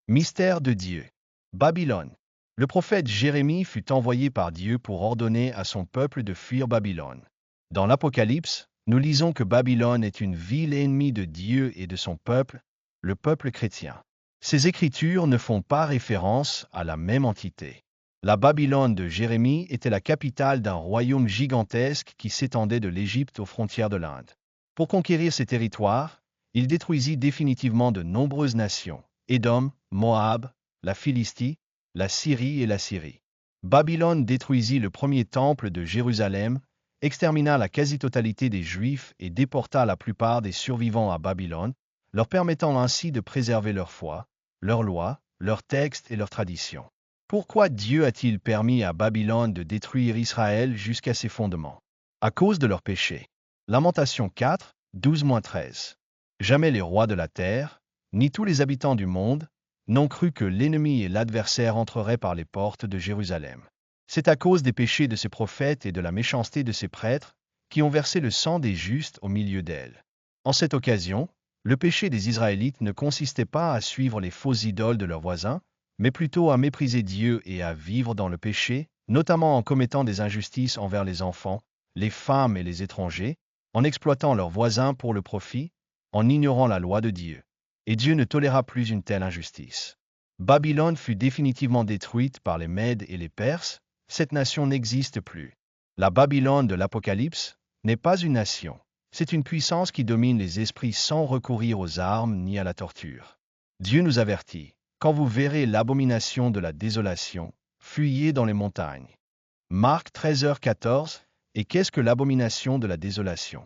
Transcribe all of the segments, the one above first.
Mystère de Dieu. Babylone. Le prophète Jérémie fut envoyé par Dieu pour ordonner à son peuple de fuir Babylone. Dans l'Apocalypse, nous lisons que Babylone est une ville ennemie de Dieu et de son peuple, le peuple chrétien. Ces écritures ne font pas référence à la même entité. La Babylone de Jérémie était la capitale d'un royaume gigantesque qui s'étendait de l'Égypte aux frontières de l'Inde. Pour conquérir ces territoires, il détruisit définitivement de nombreuses nations: Édom, Moab, la Philistie, la Syrie et l'Assyrie. Babylone détruisit le premier temple de Jérusalem, extermina la quasi-totalité des Juifs et déporta la plupart des survivants à Babylone, leur permettant ainsi de préserver leur foi, leurs lois, leurs textes et leurs traditions. Pourquoi Dieu a-t-il permis à Babylone de détruire Israël jusqu'à ses fondements? À cause de leurs péchés. Lamentation 4, 12-13. Jamais les rois de la terre, ni tous les habitants du monde, n'ont cru que l'ennemi et l'adversaire entreraient par les portes de Jérusalem. C'est à cause des péchés de ses prophètes et de la méchanceté de ses prêtres, qui ont versé le sang des justes au milieu d'elle. En cette occasion, le péché des Israélites ne consistait pas à suivre les fausses idoles de leurs voisins, mais plutôt à mépriser Dieu et à vivre dans le péché, notamment en commettant des injustices envers les enfants, les femmes et les étrangers, en exploitant leurs voisins pour le profit, en ignorant la loi de Dieu. Et Dieu ne toléra plus une telle injustice. Babylone fut définitivement détruite par les Mèdes et les Perses. Cette nation n'existe plus. La Babylone de l'Apocalypse n'est pas une nation. C'est une puissance qui domine les esprits sans recourir aux armes ni à la torture. Dieu nous avertit: quand vous verrez l'abomination de la désolation, fuyez dans les montagnes. Marc 13h14. Et qu'est-ce que l'abomination de la désolation?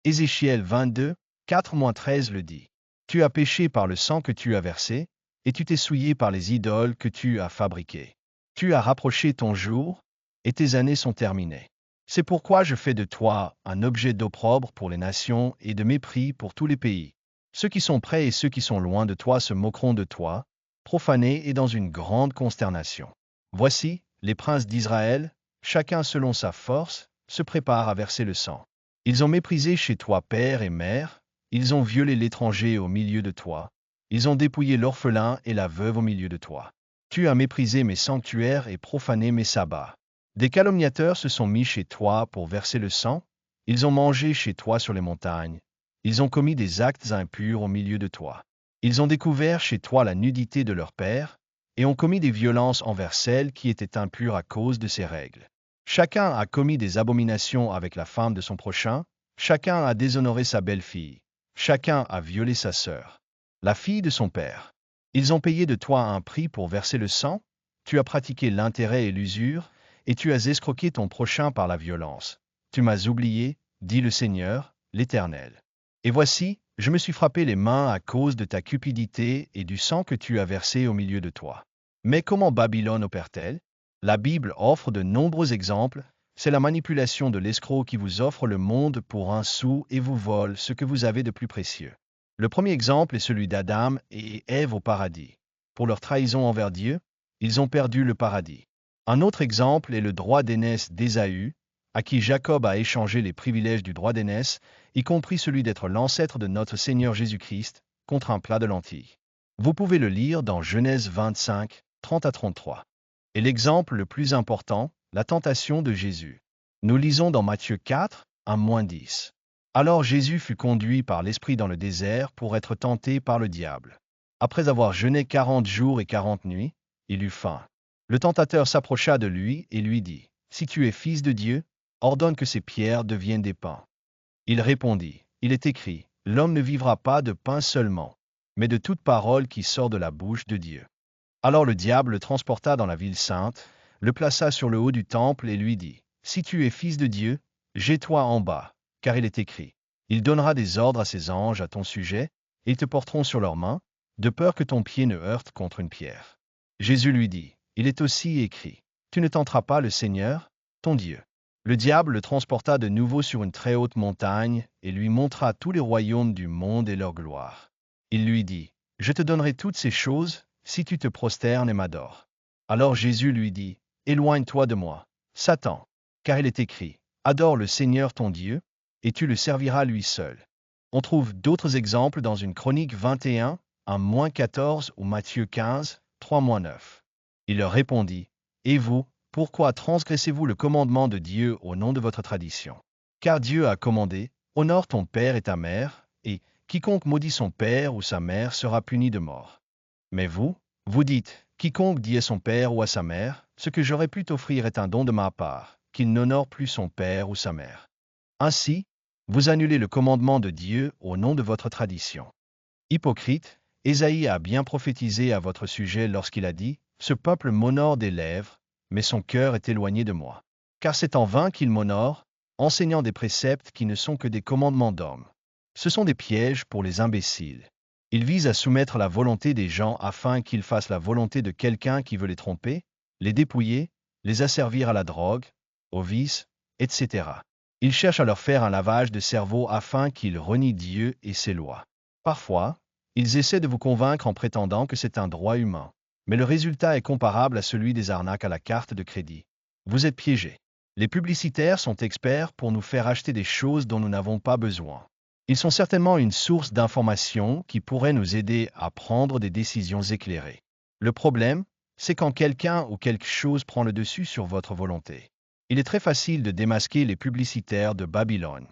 Ézéchiel 22, 4-13 le dit. Tu as péché par le sang que tu as versé, et tu t'es souillé par les idoles que tu as fabriquées. Tu as rapproché ton jour, et tes années sont terminées. C'est pourquoi je fais de toi un objet d'opprobre pour les nations et de mépris pour tous les pays. Ceux qui sont près et ceux qui sont loin de toi se moqueront de toi, profanés et dans une grande consternation. Voici, les princes d'Israël, chacun selon sa force, se préparent à verser le sang. Ils ont méprisé chez toi père et mère, ils ont violé l'étranger au milieu de toi, ils ont dépouillé l'orphelin et la veuve au milieu de toi. Tu as méprisé mes sanctuaires et profané mes sabbats. Des calomniateurs se sont mis chez toi pour verser le sang, ils ont mangé chez toi sur les montagnes, ils ont commis des actes impurs au milieu de toi. Ils ont découvert chez toi la nudité de leur père, et ont commis des violences envers celles qui étaient impures à cause de ces règles. Chacun a commis des abominations avec la femme de son prochain, chacun a déshonoré sa belle-fille, chacun a violé sa sœur, la fille de son père. Ils ont payé de toi un prix pour verser le sang, tu as pratiqué l'intérêt et l'usure, et tu as escroqué ton prochain par la violence. Tu m'as oublié, dit le Seigneur, l'Éternel. Et voici, je me suis frappé les mains à cause de ta cupidité et du sang que tu as versé au milieu de toi. Mais comment Babylone opère-t-elle? La Bible offre de nombreux exemples. C'est la manipulation de l'escroc qui vous offre le monde pour un sou et vous vole ce que vous avez de plus précieux. Le premier exemple est celui d'Adam et Ève au paradis. Pour leur trahison envers Dieu, ils ont perdu le paradis. Un autre exemple est le droit d'aînesse d'Ésaü, à qui Jacob a échangé les privilèges du droit d'aînesse, y compris celui d'être l'ancêtre de notre Seigneur Jésus-Christ, contre un plat de lentilles. Vous pouvez le lire dans Genèse 25, 30-33. Et l'exemple le plus important, la tentation de Jésus. Nous lisons dans Matthieu 4, 1-10. Alors Jésus fut conduit par l'Esprit dans le désert pour être tenté par le diable. Après avoir jeûné 40 jours et 40 nuits, il eut faim. Le tentateur s'approcha de lui et lui dit: Si tu es fils de Dieu, ordonne que ces pierres deviennent des pains. Il répondit: Il est écrit, l'homme ne vivra pas de pain seulement, mais de toute parole qui sort de la bouche de Dieu. Alors le diable le transporta dans la ville sainte, le plaça sur le haut du temple et lui dit: Si tu es fils de Dieu, jette-toi en bas, car il est écrit: Il donnera des ordres à ses anges à ton sujet, et ils te porteront sur leurs mains, de peur que ton pied ne heurte contre une pierre. Jésus lui dit: Il est aussi écrit: Tu ne tenteras pas le Seigneur, ton Dieu. Le diable le transporta de nouveau sur une très haute montagne et lui montra tous les royaumes du monde et leur gloire. Il lui dit: Je te donnerai toutes ces choses, si tu te prosternes et m'adores. Alors Jésus lui dit: Éloigne-toi de moi, Satan, car il est écrit: Adore le Seigneur ton Dieu, et tu le serviras lui seul. On trouve d'autres exemples dans une Chronique 21, 1-14 ou Matthieu 15, 3-9. Il leur répondit, et vous, pourquoi transgressez-vous le commandement de Dieu au nom de votre tradition? Car Dieu a commandé, honore ton père et ta mère, et quiconque maudit son père ou sa mère sera puni de mort. Mais vous, vous dites, quiconque dit à son père ou à sa mère, ce que j'aurais pu t'offrir est un don de ma part, qu'il n'honore plus son père ou sa mère. Ainsi, vous annulez le commandement de Dieu au nom de votre tradition. Hypocrite, Ésaïe a bien prophétisé à votre sujet lorsqu'il a dit, ce peuple m'honore des lèvres, mais son cœur est éloigné de moi. Car c'est en vain qu'il m'honore, enseignant des préceptes qui ne sont que des commandements d'hommes. Ce sont des pièges pour les imbéciles. Ils visent à soumettre la volonté des gens afin qu'ils fassent la volonté de quelqu'un qui veut les tromper, les dépouiller, les asservir à la drogue, au vice, etc. Ils cherchent à leur faire un lavage de cerveau afin qu'ils renient Dieu et ses lois. Parfois, ils essaient de vous convaincre en prétendant que c'est un droit humain. Mais le résultat est comparable à celui des arnaques à la carte de crédit. Vous êtes piégés. Les publicitaires sont experts pour nous faire acheter des choses dont nous n'avons pas besoin. Ils sont certainement une source d'informations qui pourrait nous aider à prendre des décisions éclairées. Le problème, c'est quand quelqu'un ou quelque chose prend le dessus sur votre volonté. Il est très facile de démasquer les publicitaires de Babylone.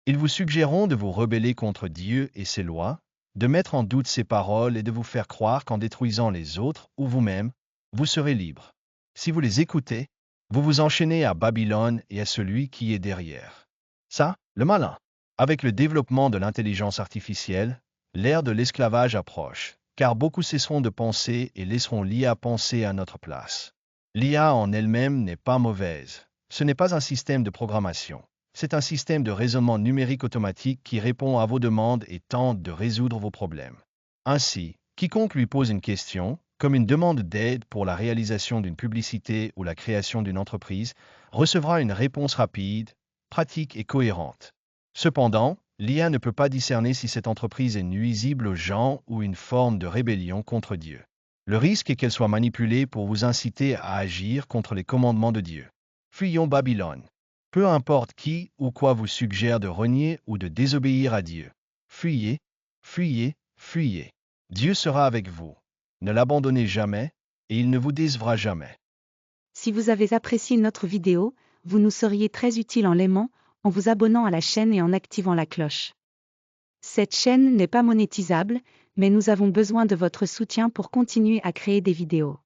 Ils vous suggéreront de vous rebeller contre Dieu et ses lois, de mettre en doute ses paroles et de vous faire croire qu'en détruisant les autres ou vous-même, vous serez libre. Si vous les écoutez, vous vous enchaînez à Babylone et à celui qui est derrière. Ça, le malin. Avec le développement de l'intelligence artificielle, l'ère de l'esclavage approche, car beaucoup cesseront de penser et laisseront l'IA penser à notre place. L'IA en elle-même n'est pas mauvaise. Ce n'est pas un système de programmation. C'est un système de raisonnement numérique automatique qui répond à vos demandes et tente de résoudre vos problèmes. Ainsi, quiconque lui pose une question, comme une demande d'aide pour la réalisation d'une publicité ou la création d'une entreprise, recevra une réponse rapide, pratique et cohérente. Cependant, l'IA ne peut pas discerner si cette entreprise est nuisible aux gens ou une forme de rébellion contre Dieu. Le risque est qu'elle soit manipulée pour vous inciter à agir contre les commandements de Dieu. Fuyons Babylone. Peu importe qui ou quoi vous suggère de renier ou de désobéir à Dieu. Fuyez, fuyez, fuyez. Dieu sera avec vous. Ne l'abandonnez jamais, et il ne vous décevra jamais. Si vous avez apprécié notre vidéo, vous nous seriez très utile en l'aimant, en vous abonnant à la chaîne et en activant la cloche. Cette chaîne n'est pas monétisable, mais nous avons besoin de votre soutien pour continuer à créer des vidéos.